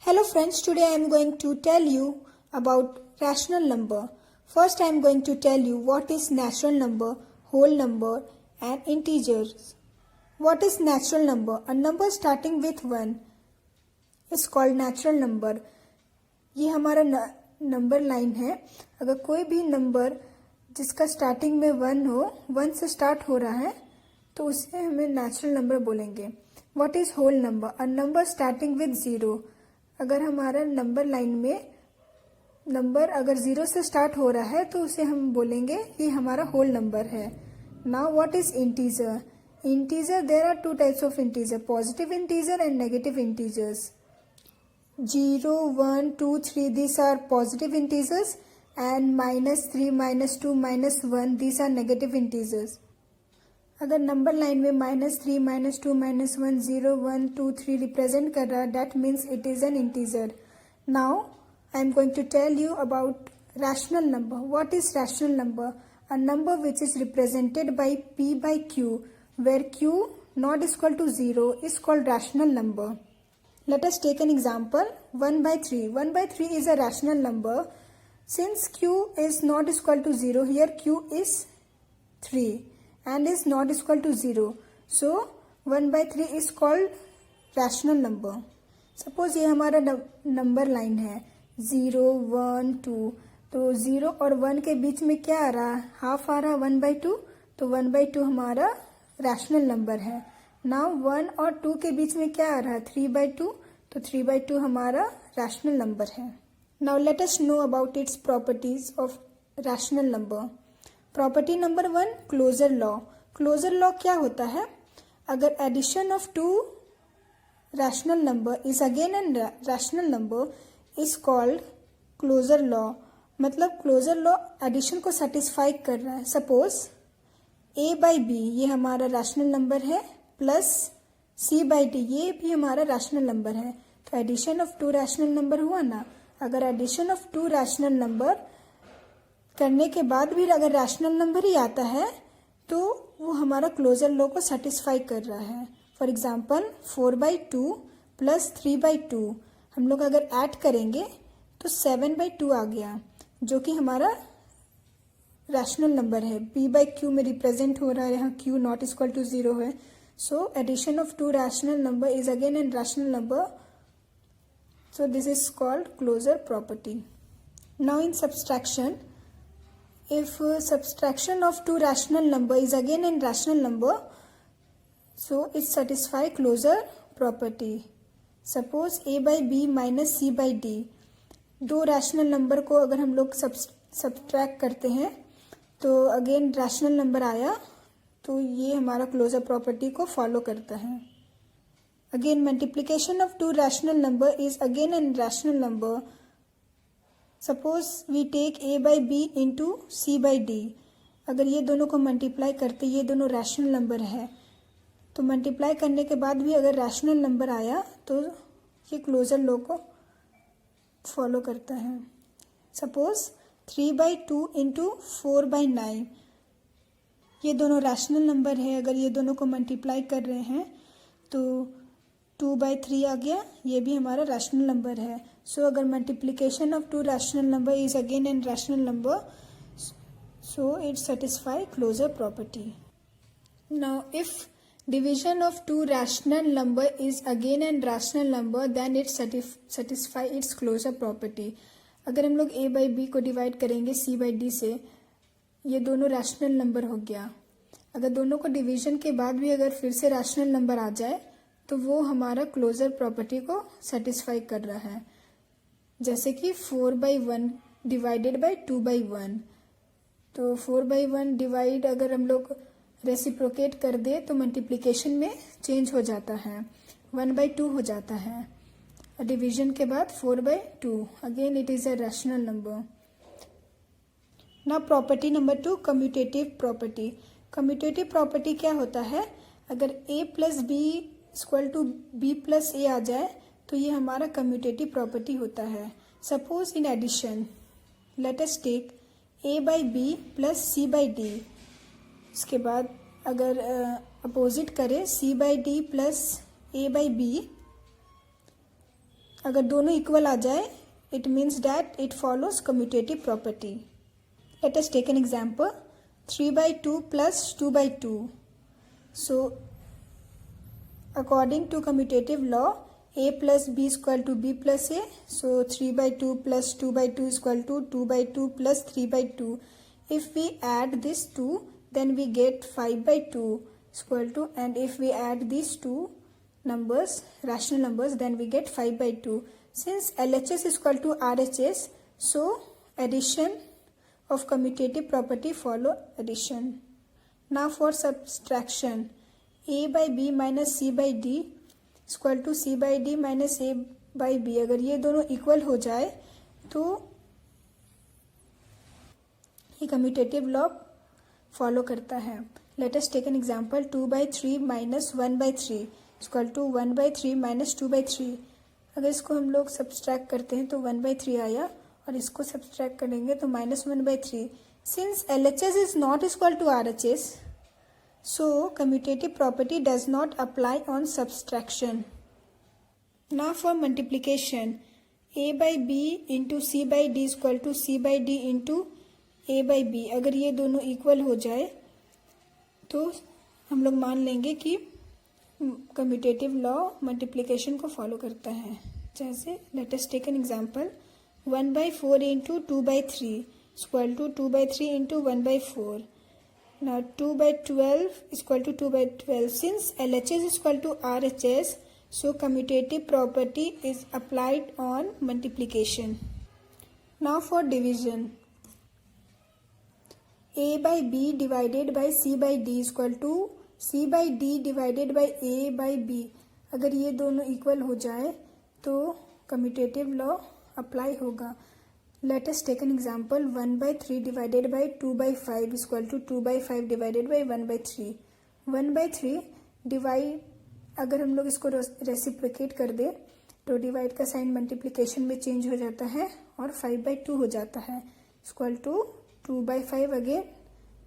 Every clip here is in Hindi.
Hello friends, today I am going to tell you about rational number. First I am going to tell you what is natural number, whole number and integers. What is natural number? A number starting with 1 is called natural number. ये हमारा नंबर लाइन है. अगर कोई भी नंबर जिसका स्टार्टिंग में 1 हो, 1 से स्टार्ट हो रहा है तो उसे हमें नेचुरल नंबर बोलेंगे. What is whole number? A number starting with 0. अगर हमारा नंबर लाइन में नंबर अगर 0 से स्टार्ट हो रहा है तो उसे हम बोलेंगे ये हमारा होल नंबर है. Now what is integer? Integer, there are two types of integer, positive integer and negative integers. 0, 1, 2, 3 these are positive integers and -3, -2, -1 these are negative integers. अगर नंबर लाइन में -3, -2, -1, 0, 1, 2, 3 रिप्रेजेंट कर रहा है, that means it is an integer. Now I am going to tell you about rational number. What is rational number? A number which is represented by p by q where q not is equal to 0 is called rational number. Let us take an example. 1 by 3. 1 by 3 is a rational number. Since q is not equal to 0, here q is 3 and is not equal to 0. So 1 by 3 is called rational number. Suppose ये हमारा नंबर लाइन है 0, 1, 2. तो 0 और 1 के बीच में क्या आ रहा है? हाफ आ रहा है 1 by 2. तो 1 by 2 हमारा रैशनल नंबर है. नाउ 1 और 2 के बीच में क्या आ रहा है? 3 by 2. तो 3 by 2 हमारा रैशनल नंबर है. Now let us know about its properties of rational number. Property number 1, closure law. Closure law क्या होता है? अगर addition of two rational number is again an rational number is called closure law. मतलब क्लोजर लॉ एडिशन को सेटिस्फाई कर रहा है. सपोज a बाई बी ये हमारा रैशनल नंबर है प्लस c बाई डी ये भी हमारा रैशनल नंबर है. तो addition of two rational number हुआ ना. अगर addition of two rational number करने के बाद भी अगर रैशनल नंबर ही आता है तो वो हमारा क्लोजर लॉ को सेटिस्फाई कर रहा है. For example 4 by 2 plus 3 by 2 हम लोग अगर ऐड करेंगे तो 7 by 2 आ गया जो कि हमारा रैशनल नंबर है. p by q में रिप्रेजेंट हो रहा है, यहाँ q नॉट इक्वल टू 0 है. So addition of two rational number is again an rational number. So this is called closure property. Now in subtraction, if subtraction of two rational number is again an rational number, so it satisfy closure property. Suppose a by b minus c by d. दो रैशनल नंबर को अगर हम लोग सब्ट्रैक्ट करते हैं तो अगेन रैशनल नंबर आया तो ये हमारा क्लोजर प्रॉपर्टी को फॉलो करता है. Again multiplication of two rational number is again an rational number. Suppose we take a by B into C by D. अगर ये दोनों को मल्टीप्लाई करते, ये दोनों रैशनल नंबर है, तो मल्टीप्लाई करने के बाद भी अगर रैशनल नंबर आया तो ये क्लोजर लॉ को फॉलो करता है. सपोज 3 by 2 इंटू 4 by 9 ये दोनों रैशनल नंबर है. अगर ये दोनों को मल्टीप्लाई कर रहे हैं तो 2 by 3 आ गया, ये भी हमारा रैशनल नंबर है. सो अगर multiplication of two rational number is again an rational number, so it satisfy closure property. Now if division of two rational number is again an rational number then it satisfy its closure property. अगर हम लोग a बाई बी को डिवाइड करेंगे c बाई डी से, ये दोनों रैशनल नंबर हो गया. अगर दोनों को डिवीजन के बाद भी अगर फिर से रैशनल नंबर आ जाए तो वो हमारा क्लोजर प्रॉपर्टी को सेटिस्फाई कर रहा है. जैसे कि 4 by 1 डिवाइडेड बाई 2 by 1. तो 4 by 1 डिवाइड अगर हम लोग रेसिप्रोकेट कर दे तो मल्टीप्लिकेशन में चेंज हो जाता है, 1 by 2 हो जाता है. डिवीजन के बाद 4 by 2 again it is a rational number. Now property number 2, commutative property. Commutative property क्या होता है? अगर a plus b equal to b plus a आ जाए तो ये हमारा कम्यूटेटिव प्रॉपर्टी होता है. Suppose in addition let us take a by b plus c by d. इसके बाद अगर अपोजिट करें c by d plus a by b अगर दोनों इक्वल आ जाए it means that it follows commutative property. Let us take an example. 3 by 2 plus 2 by 2. So according to commutative law, a plus b is equal to b plus a. So 3 by 2 plus 2 by 2 is equal to 2 by 2 plus 3 by 2. If we add this 2, then we get 5 by 2 is equal to, and if we add these two numbers, rational numbers, then we get 5 by 2. Since LHS is equal to RHS, so addition of commutative property follow addition. Now for subtraction, a by b minus c by d is equal to c by d minus a by b. अगर ये दोनों इक्वल हो जाए तो ये कम्यूटेटिव लॉ फॉलो करता है. Let us take an example. 2 by 3 minus 1 by 3 is equal to 1 by 3 minus 2 by 3. अगर इसको हम लोग सब्सट्रैक्ट करते हैं तो 1 by 3 आया, और इसको सब्सट्रैक्ट करेंगे तो minus 1 by 3. Since LHS is not equal to RHS, so commutative property does not apply on subtraction. Now for multiplication, a by b into c by d is equal to c by d into a by b. अगर ये दोनों इक्वल हो जाए तो हम लोग मान लेंगे कि कम्यूटेटिव लॉ मल्टीप्लिकेशन को फॉलो करता है. जैसे let us take an example. 1 by 4 into 2 by 3 is equal to 2 by 3 into 1 by 4. Now 2 by 12 is equal to 2 by 12. Since LHS is equal to RHS, so commutative property is applied on multiplication. Now for division, a by b divided by c by d is equal to c by d divided by a by b. अगर ये दोनों इक्वल हो जाए तो कम्यूटेटिव लॉ अप्लाई होगा. Let us take an example. 1 by 3 divided by 2 by 5 is equal to 2 by 5 divided by 1 by 3. 1 by 3 divide, अगर हम लोग इसको रेसिप्लिकेट कर दे तो डिवाइड का साइन मल्टीप्लिकेशन में चेंज हो जाता है और 5 by 2 हो जाता है. Equal to 2 by 5 again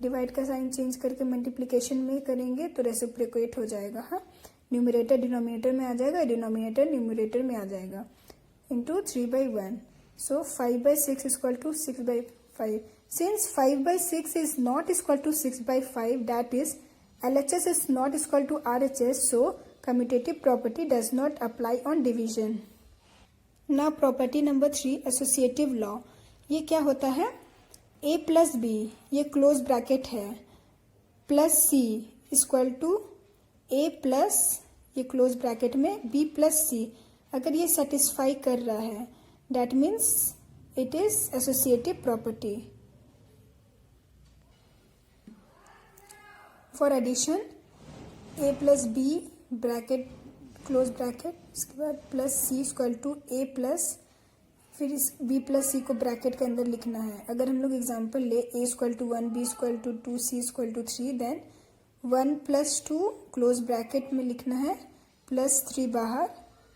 divide का साइन चेंज करके मल्टीप्लिकेशन में करेंगे तो रेसिप्लिकेट हो जाएगा. हाँ, न्यूमरेटर डिनोमिनेटर में आ जाएगा, डिनोमिनेटर न्यूमरेटर में आ जाएगा. Into 3 by 1. So 5 by 6 is equal to 6 by 5. Since 5 by 6 is not equal to 6 by 5, that is LHS is not equal to RHS, so commutative property does not apply on division. Now property number 3, associative law. ये क्या होता है? a प्लस बी, ये क्लोज ब्रैकेट है, plus C equal to a plus, ये क्लोज ब्रैकेट में b प्लस सी. अगर ये सेटिस्फाई कर रहा है, that means it is associative property. For addition, a plus B bracket close bracket, इसके बाद plus C equal to a plus, फिर इस b प्लस सी को ब्रैकेट के अंदर लिखना है. अगर हम लोग एग्जांपल ले, a equal to 1, b equal to 2, c equal to 3, then 1 plus 2 close bracket में लिखना है, प्लस 3 बाहर,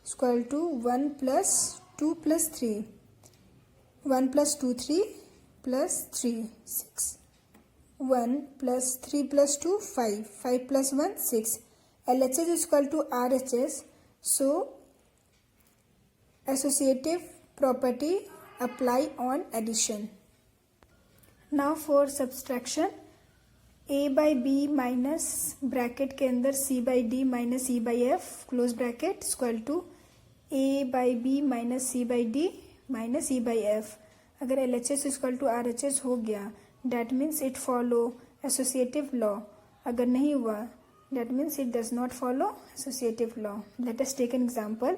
equal to 1 plus 2 plus 3, 1 plus 2 3 plus 3 6, 1 plus 3 plus 2 5, 5 plus 1 6. LHS is equal to RHS, so associative property apply on addition. Now for subtraction, a by b minus bracket के अंदर c by d minus e by f close bracket equal to a by b minus c by d minus e by f. अगर LHS इक्वल टू RHS हो गया, that means it follow associative law. अगर नहीं हुआ, that means it does not follow associative law. Let us take an example.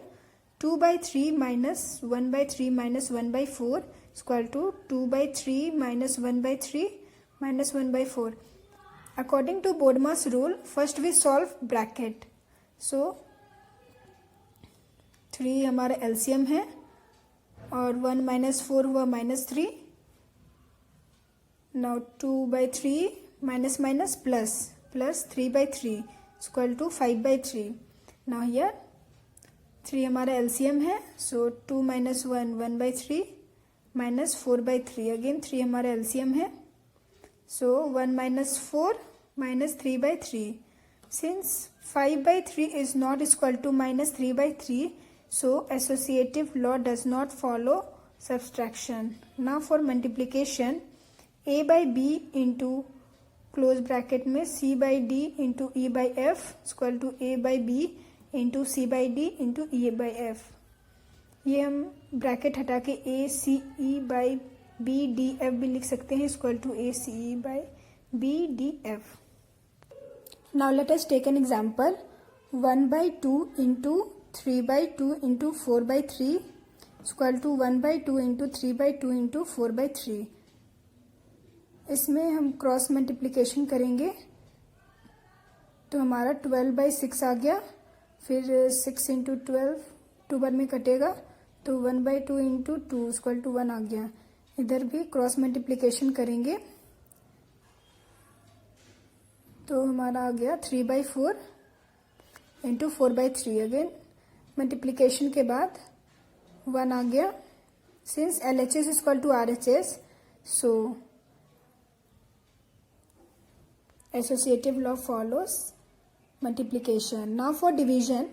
2 by 3 minus 1 by 3 minus 1 by 4 is equal to 2 by 3 minus 1 by 3 minus 1 by 4. According to Bodmer's rule, first we solve bracket. So 3 हमारा LCM है और 1 minus 4 हुआ minus 3. Now 2 by 3 minus minus plus 3 by 3 is equal to 5 by 3. Now here 3 हमारा LCM है, so 2 minus 1 1 by 3 minus 4 by 3. Again 3 हमारा LCM है, so 1 minus 4 minus 3 by 3. Since 5 by 3 is not equal to minus 3 by 3, So associative law does not follow subtraction. Now for multiplication, a by b into close bracket में c by D into E by F equal to a by B into C by D into E by F. ये हम ब्रैकेट हटा के a c e by b d f भी लिख सकते हैं equal to a c e by b d f. Now let us take an example. 1 by 2 into 3 by 2 into 4 by 3 equal to 1 by 2 into 3 by 2 into 4 by 3. इसमें हम क्रॉस मल्टीप्लिकेशन करेंगे तो हमारा 12 by 6 आ गया. फिर 6 इंटू 12 2 बार में कटेगा तो 1 by 2 इंटू 2 इक्वल टू 1 आ गया. इधर भी क्रॉस मल्टीप्लिकेशन करेंगे तो हमारा आ गया 3 by 4 into 4 by 3. Again multiplication के बाद 1 आ गया. Since LHS equal to RHS, so associative law follows multiplication. Now for division,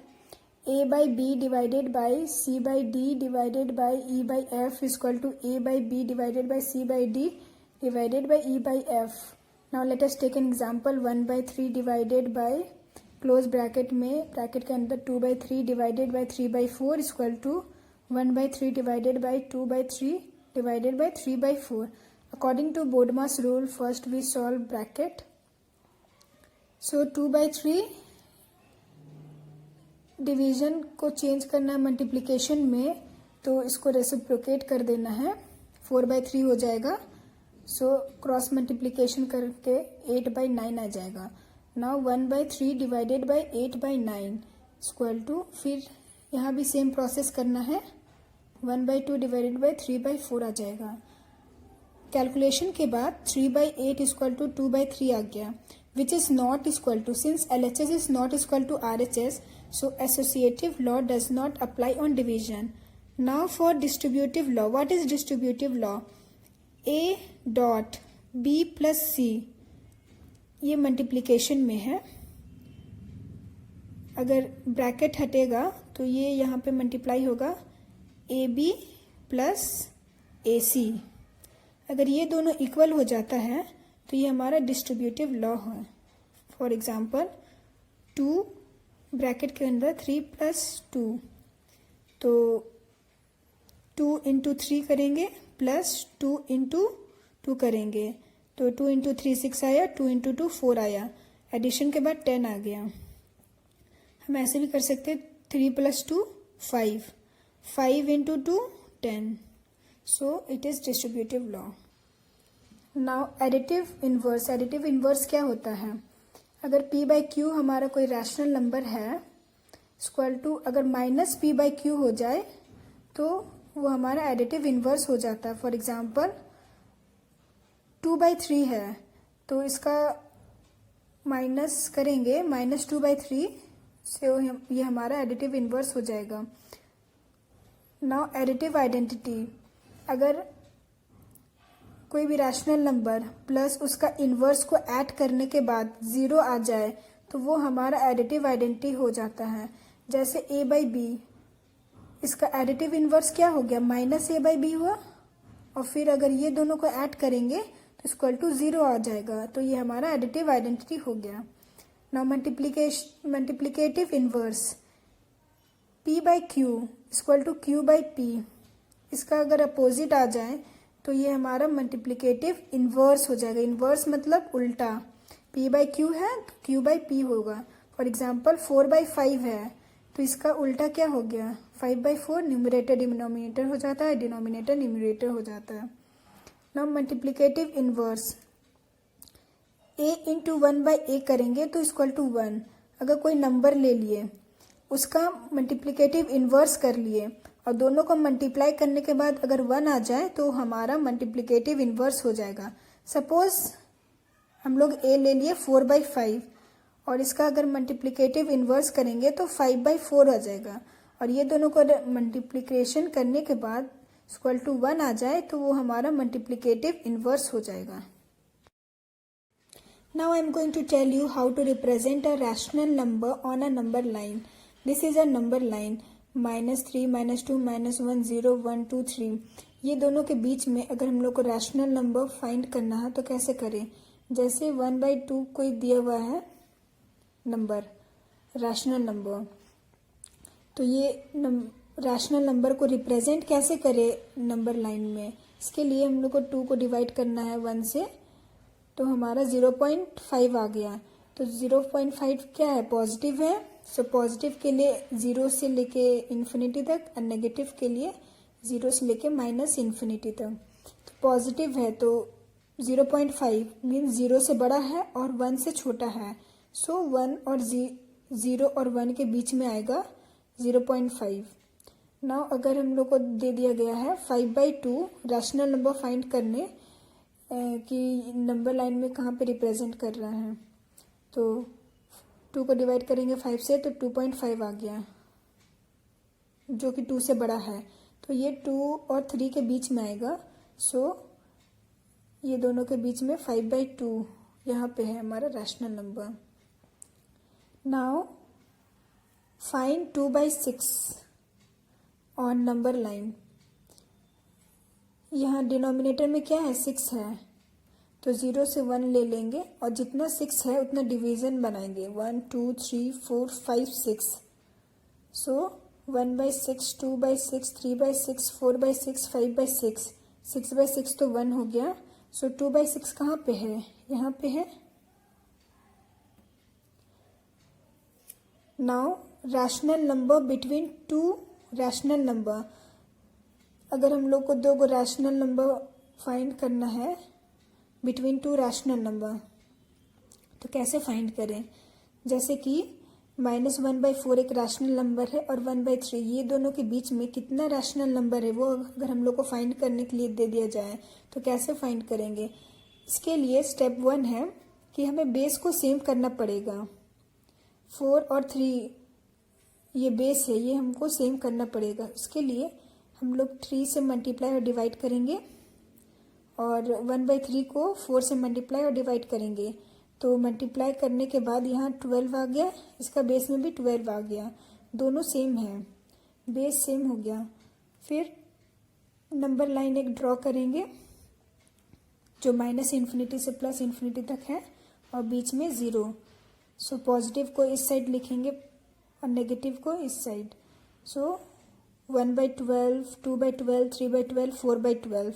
a by b divided by c by d divided by e by f is equal to a by b divided by c by d divided by e by f. Now let us take an example. 1 by 3 divided by close bracket में bracket के अंदर 2 by 3 divided by 3 by 4 is equal to 1 by 3 divided by 2 by 3 divided by 3 by 4. According to Bodmer's rule, first we solve bracket. So 2 by 3 division को चेंज करना है मल्टीप्लिकेशन में तो इसको रेसिप्रोकेट कर देना है. 4 by 3 हो जाएगा. सो क्रॉस मल्टीप्लिकेशन करके 8 by 9 आ जाएगा. Now 1 by 3 divided by 8 by 9 equal to, फिर यहाँ भी सेम प्रोसेस करना है. 1 by 2 डिवाइडेड बाई 3 by 4 आ जाएगा. कैलकुलेशन के बाद 3 by 8 इक्वल टू 2 by 3 आ गया, which is not equal to, since LHS is not equal to RHS, so associative law does not apply on division. Now for distributive law, what is distributive law? A dot B plus C, ये मल्टीप्लिकेशन में है. अगर ब्रैकेट हटेगा तो ये यहाँ पे मल्टीप्लाई होगा AB प्लस AC. अगर ये दोनों इक्वल हो जाता है तो ये हमारा डिस्ट्रीब्यूटिव लॉ है. फॉर एग्जाम्पल 2 ब्रैकेट के अंदर 3 प्लस 2, तो 2 इंटू 3 करेंगे प्लस 2 इंटू 2 करेंगे तो 2 इंटू 3 6 आया, 2 इंटू 2 4 आया. एडिशन के बाद 10 आ गया. हम ऐसे भी कर सकते 3 plus 2 5, 5 into 2 10. So it is distributive law. Now additive inverse. Additive inverse क्या होता है? अगर p बाई क्यू हमारा कोई रैशनल नंबर है इक्वल टू, अगर माइनस p बाई क्यू हो जाए तो वो हमारा एडिटिव इन्वर्स हो जाता है. फॉर एग्जांपल 2 बाई 3 है तो इसका माइनस करेंगे, माइनस 2 बाई 3 से ये हमारा एडिटिव इन्वर्स हो जाएगा. Now additive identity. अगर कोई भी रैशनल नंबर प्लस उसका इन्वर्स को ऐड करने के बाद 0 आ जाए तो वो हमारा एडिटिव आइडेंटिटी हो जाता है. जैसे a बाई बी, इसका एडिटिव इन्वर्स क्या हो गया? माइनस a बाई बी हुआ, और फिर अगर ये दोनों को ऐड करेंगे तो इक्वल टू 0 आ जाएगा, तो ये हमारा एडिटिव आइडेंटिटी हो गया. Now multiplicative inverse. p by Q equal to q by p, इसका अगर अपोजिट आ जाए तो ये हमारा मल्टीप्लिकेटिव इन्वर्स हो जाएगा. इन्वर्स मतलब उल्टा. p बाई क्यू है तो q बाई p होगा. फॉर एग्जाम्पल 4 बाई 5 है तो इसका उल्टा क्या हो गया? 5 बाई 4. न्यूमरेटर डिनोमिनेटर हो जाता है, डिनोमिनेटर न्यूमरेटर हो जाता है. Now multiplicative inverse. a into 1 by a करेंगे तो इक्वल टू 1. अगर कोई नंबर ले लिए, उसका मल्टीप्लिकेटिव इन्वर्स कर लिए और दोनों को मल्टीप्लाई करने के बाद अगर 1 आ जाए तो हमारा मल्टीप्लिकेटिव इन्वर्स हो जाएगा. सपोज हम लोग a ले लिए 4 बाई 5 और इसका अगर मल्टीप्लिकेटिव इन्वर्स करेंगे तो 5 बाई 4 आ जाएगा, और ये दोनों को मल्टीप्लिकेशन करने के बाद इक्वल टू 1 आ जाए तो वो हमारा मल्टीप्लिकेटिव इन्वर्स हो जाएगा. Now I am going to tell you how to represent a rational number on a number line. This is a number line. -3, -2, -1, 0, 1, 2, 3, ये दोनों के बीच में अगर हम लोग को रैशनल नंबर फाइंड करना है तो कैसे करें? जैसे 1/2 कोई दिया हुआ है नंबर, रैशनल नंबर, तो ये रैशनल नंबर को रिप्रेजेंट कैसे करें नंबर लाइन में? इसके लिए हम लोग को 2 को डिवाइड करना है 1 से, तो हमारा 0.5 आ गया। तो 0.5 क्या है? पॉजिटिव है। सो पॉजिटिव के लिए 0 से लेके इन्फिनिटी तक और नेगेटिव के लिए 0 से लेके -इन्फिनिटी तक। तो पॉजिटिव है तो 0.5 मीन्स 0 से बड़ा है और 1 से छोटा है। सो 1 और 0 और 1 के बीच में आएगा 0.5। नाउ अगर हम लोग को दे दिया गया है 5/2 रैशनल नंबर फाइंड करने कि नंबर लाइन में कहाँ पे रिप्रेजेंट कर रहा है, तो 2 को डिवाइड करेंगे 5 से तो 2.5 आ गया, जो कि 2 से बड़ा है। तो ये 2 और 3 के बीच में आएगा। सो ये दोनों के बीच में 5/2 यहाँ पे है हमारा rational number. Now find 2/6 on number line. यहाँ डिनोमिनेटर में क्या है? 6 है, तो 0 से 1 ले लेंगे और जितना 6 है उतना डिवीजन बनाएंगे। 1, 2, 3, 4, 5, 6। सो 1/6, 2/6, 3/6, 4/6, 5/6, 6/6 तो 1 हो गया। सो 2/6 कहाँ पे है? यहाँ पे है। Now rational number between 2 rational number. अगर हम लोग को 2 को रैशनल नंबर फाइंड करना है बिटवीन 2 रैशनल नंबर, तो कैसे फाइंड करें? जैसे कि -1/4 एक रैशनल नंबर है और 1/3, ये दोनों के बीच में कितना रैशनल नंबर है वो अगर हम लोग को फाइंड करने के लिए दे दिया जाए तो कैसे फाइंड करेंगे? इसके लिए स्टेप 1 है कि हमें बेस को सेम करना पड़ेगा। 4 और 3 ये बेस है, ये हमको सेम करना पड़ेगा। इसके लिए हम लोग 3 से मल्टीप्लाई और डिवाइड करेंगे और 1/3 को 4 से मल्टीप्लाई और डिवाइड करेंगे। तो मल्टीप्लाई करने के बाद यहाँ 12 आ गया, इसका बेस में भी 12 आ गया, दोनों सेम है, बेस सेम हो गया। फिर नंबर लाइन एक ड्रॉ करेंगे जो -इन्फिनिटी से +इन्फिनिटी तक है और बीच में 0। सो पॉजिटिव को इस साइड लिखेंगे और नेगेटिव को इस साइड। सो 1/12, 2/12, 3/12, 4/12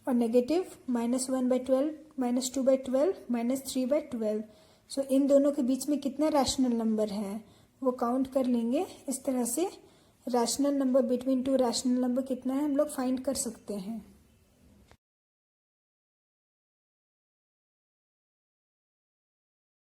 और नेगेटिव -1/12, -2/12, -3/12। सो इन दोनों के बीच में कितना रैशनल नंबर है वो काउंट कर लेंगे। इस तरह से rational number between 2 rational number कितना है हम लोग फाइंड कर सकते हैं।